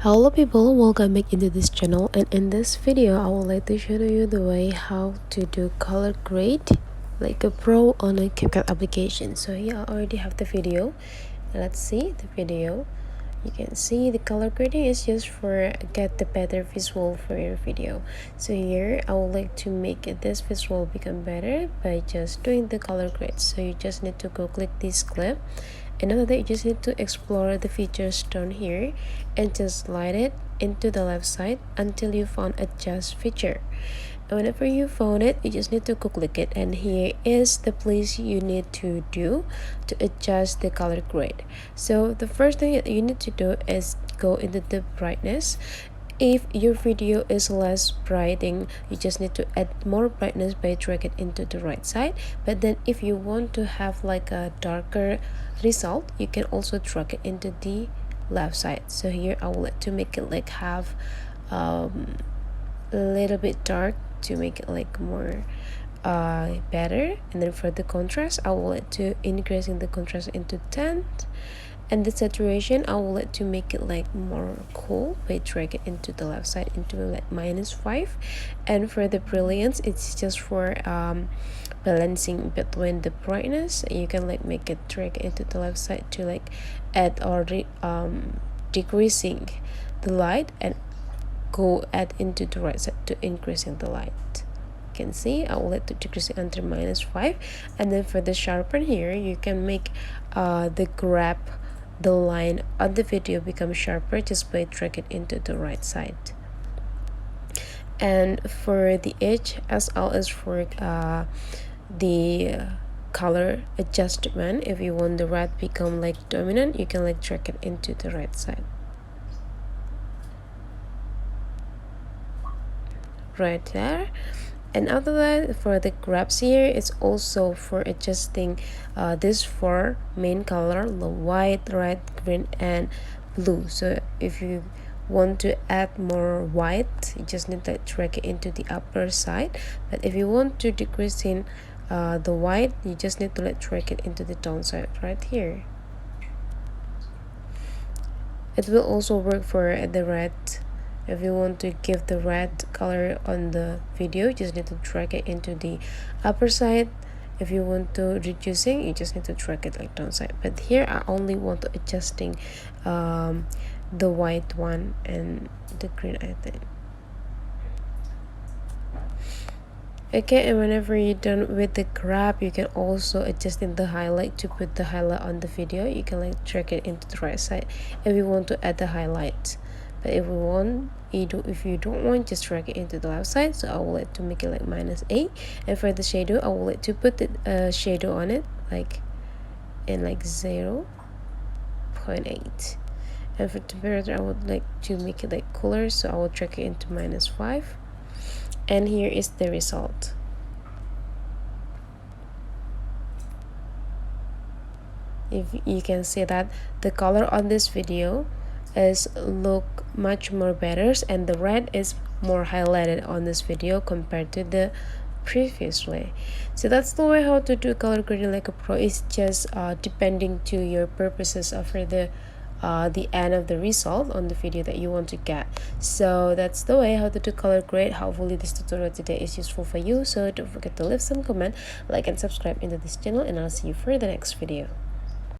Hello people, welcome back into this channel, and in this video I would like to show you the way how to do color grade like a pro on a CapCut application. So here I already have the video. Let's see the video. You can see the color grading is just for get the better visual for your video. So here I would like to make this visual become better by just doing the color grade. So you just need to go click this clip, and after that you just need to explore the features down here and just slide it into the left side until you found adjust feature. And whenever you found it, you just need to go click it, and here is the place you need to do to adjust the color grade. So the first thing that you need to do is go into the brightness. If your video is less bright, then you just need to add more brightness by drag it into the right side. But then if you want to have like a darker result, you can also drag it into the left side. So here I will like to make it like have a little bit dark to make it like more better. And then for the contrast, I will like to increasing the contrast into 10, and the saturation I will like to make it like more cool by drag it into the left side into like -5. And for the brilliance, it's just for balancing between the brightness. You can like make it drag into the left side to like add or decreasing the light, and go add into the right side to increasing the light. You can see I will let to decrease it until -5. And then for the sharpen here, you can make the grab the line on the video become sharper just by drag it into the right side. And for the edge as well as for the color adjustment, if you want the red become like dominant, you can like drag it into the right side right there. And after that, for the grabs here, it's also for adjusting this four main color: the white, red, green, and blue. So if you want to add more white, you just need to drag it into the upper side. But if you want to decrease in the white, you just need to drag it into the downside right here. It will also work for the red. If you want to give the red color on the video, you just need to drag it into the upper side. If you want to reducing, you just need to drag it like downside. But here I only want to adjusting the white one and the green, I think. Okay, and whenever you're done with the grab, you can also adjust in the highlight to put the highlight on the video. You can like drag it into the right side if you want to add the highlight. But if you don't want, just drag it into the left side. So I will like to make it like -8. And for the shadow, I will like to put the shadow on it like in like 0.8. And for temperature, I would like to make it like cooler, so I will drag it into -5. And here is the result. If you can see that the color on this video is look much more better, and the red is more highlighted on this video compared to the previously. So that's the way how to do color grading like a pro. It's just depending to your purposes of the end of the result on the video that you want to get. So that's the way how to do color grade. Hopefully this tutorial today is useful for you. So don't forget to leave some comment, like, and subscribe into this channel, and I'll see you for the next video.